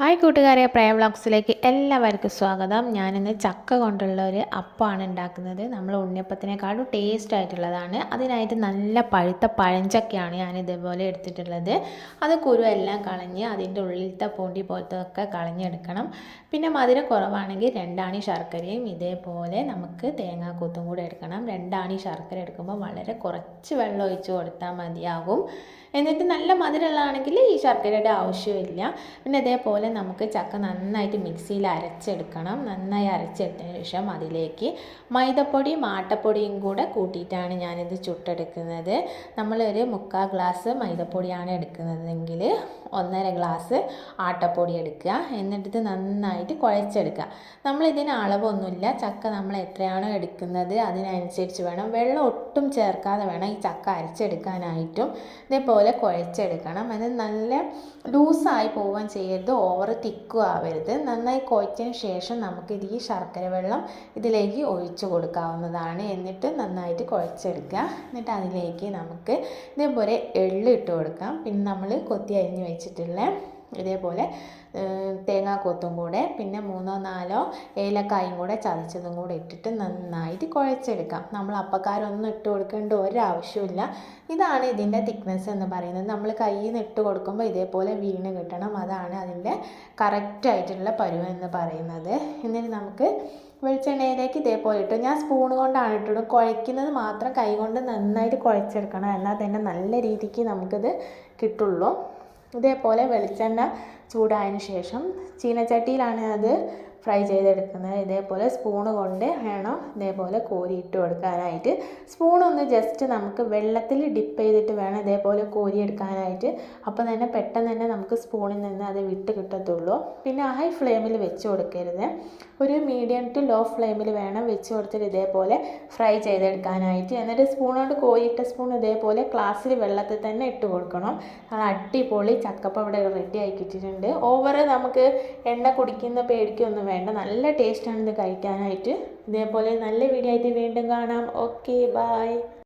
Hi കൂട്ടുകാരെ, പ്രയ വ്ളോഗ്സിലേക്ക് എല്ലാവർക്കും സ്വാഗതം. ഞാനിന്ന് ചക്ക കൊണ്ടുള്ള ഒരു അപ്പമാണ് ഉണ്ടാക്കുന്നത്. നമ്മൾ ഉണ്ണിയപ്പത്തിനേക്കാളും ടേസ്റ്റ് ആയിട്ടുള്ളതാണ്. അതിനായിട്ട് നല്ല പഴുത്ത പഴഞ്ചക്കയാണ് ഞാൻ ഇതേപോലെ എടുത്തിട്ടുള്ളത്. അത് കുരു എല്ലാം കളഞ്ഞ് അതിൻ്റെ ഉള്ളിലത്തെ പൊടി പോലത്തെ കളഞ്ഞെടുക്കണം. പിന്നെ മധുരം കുറവാണെങ്കിൽ 2 ആണി ശർക്കരയും ഇതേപോലെ നമുക്ക് തേങ്ങാക്കൊത്തും കൂടെ എടുക്കണം. 2 ആണി ശർക്കര എടുക്കുമ്പോൾ വളരെ കുറച്ച് വെള്ളം ഒഴിച്ച് കൊടുത്താൽ മതിയാകും. എന്നിട്ട് നല്ല മധുരമുള്ളതാണെങ്കിൽ ഈ ശർക്കരയുടെ ആവശ്യമില്ല. പിന്നെ ഇതേപോലെ നമുക്ക് ചക്ക നന്നായിട്ട് മിക്സിയിൽ അരച്ചെടുക്കണം. നന്നായി അരച്ചെടുത്തതിന് ശേഷം അതിലേക്ക് മൈദപ്പൊടിയും ആട്ടപ്പൊടിയും കൂടെ കൂട്ടിയിട്ടാണ് ഞാനിത് ചുട്ടെടുക്കുന്നത്. നമ്മളൊരു 3/4 ഗ്ലാസ് മൈദപ്പൊടിയാണ് എടുക്കുന്നതെങ്കിൽ 1.5 ഗ്ലാസ് ആട്ടപ്പൊടി എടുക്കുക. എന്നിട്ട് നന്നായിട്ട് കുഴച്ചെടുക്കുക. നമ്മളിതിന് അളവൊന്നുമില്ല. ചക്ക നമ്മൾ എത്രയാണോ എടുക്കുന്നത് അതിനനുസരിച്ച് വേണം. വെള്ളം ഒട്ടും ചേർക്കാതെ വേണം ഈ ചക്ക അരച്ചെടുക്കാനായിട്ടും. ഇതേപോലെ കുഴച്ചെടുക്കണം. അത് നല്ല ലൂസായി പോവാൻ ചെയ്യരുത്, ഓവർ തിക്കും ആവരുത്. നന്നായി കുഴച്ചതിന് ശേഷം നമുക്കിത് ഈ ശർക്കര വെള്ളം ഇതിലേക്ക് ഒഴിച്ചു കൊടുക്കാവുന്നതാണ്. എന്നിട്ട് നന്നായിട്ട് കുഴച്ചെടുക്കുക. എന്നിട്ട് അതിലേക്ക് നമുക്ക് ഇതേപോലെ എള്ള് ഇട്ട് കൊടുക്കാം. പിന്നെ നമ്മൾ കൊത്തി അരിഞ്ഞ് വെച്ചിട്ടുള്ള ഇതേപോലെ തേങ്ങാക്കൊത്തും കൂടെ, പിന്നെ 3-4 ഏലക്കായും കൂടെ ചതച്ചതും കൂടെ ഇട്ടിട്ട് നന്നായിട്ട് കുഴച്ചെടുക്കാം. നമ്മൾ അപ്പക്കാരൊന്നും ഇട്ട് കൊടുക്കേണ്ട ഒരാവശ്യമില്ല. ഇതാണ് ഇതിൻ്റെ തിക്നെസ് എന്ന് പറയുന്നത്. നമ്മൾ കയ്യിൽ നിന്ന് ഇട്ട് കൊടുക്കുമ്പോൾ ഇതേപോലെ വീണ് കിട്ടണം. അതാണ് അതിൻ്റെ കറക്റ്റായിട്ടുള്ള പരുവം എന്ന് പറയുന്നത്. എന്നിട്ട് നമുക്ക് വെളിച്ചെണ്ണയിലേക്ക് ഇതേപോലെ ഇട്ടു. ഞാൻ സ്പൂൺ കൊണ്ടാണ് ഇട്ടിടും. കുഴയ്ക്കുന്നത് മാത്രം കൈ കൊണ്ട് നന്നായിട്ട് കുഴച്ചെടുക്കണം. എന്നാൽ തന്നെ നല്ല രീതിക്ക് നമുക്കിത് കിട്ടുള്ളൂ. ഇതേപോലെ വെളിച്ചെണ്ണ ചൂടായതിന് ശേഷം ചീനച്ചട്ടിയിലാണ് അത് ഫ്രൈ ചെയ്തെടുക്കുന്നത്. ഇതേപോലെ സ്പൂണ് കൊണ്ട് വേണം ഇതേപോലെ കോരിയിട്ട് കൊടുക്കാനായിട്ട്. സ്പൂണൊന്ന് ജസ്റ്റ് നമുക്ക് വെള്ളത്തിൽ ഡിപ്പ് ചെയ്തിട്ട് വേണം ഇതേപോലെ കോരിയെടുക്കാനായിട്ട്. അപ്പോൾ തന്നെ പെട്ടെന്ന് തന്നെ നമുക്ക് സ്പൂണിൽ നിന്ന് അത് വിട്ട് കിട്ടത്തുള്ളൂ. പിന്നെ ഹൈ ഫ്ലെയിമിൽ വെച്ച് കൊടുക്കരുത്. ഒരു മീഡിയം ടു ലോ ഫ്ലെയിമിൽ വേണം വെച്ച് കൊടുത്തിട്ട് ഇതേപോലെ ഫ്രൈ ചെയ്തെടുക്കാനായിട്ട്. എന്നിട്ട് സ്പൂൺ കൊണ്ട് കോരിയിട്ട സ്പൂൺ ഇതേപോലെ ഗ്ലാസ്സിൽ വെള്ളത്തിൽ തന്നെ ഇട്ട് കൊടുക്കണം. അത് അടിപൊളി ചക്കപ്പം ഇവിടെ റെഡി ആക്കി ഇട്ടിട്ടുണ്ട്. ഓവർ നമുക്ക് എണ്ണ കുടിക്കുന്ന പേടിക്കൊന്നും വേണ്ട. നല്ല ടേസ്റ്റാണ് ഇത് കഴിക്കാനായിട്ട്. ഇതേപോലെ നല്ല വീഡിയോ ആയിട്ട് വീണ്ടും കാണാം. Okay, by.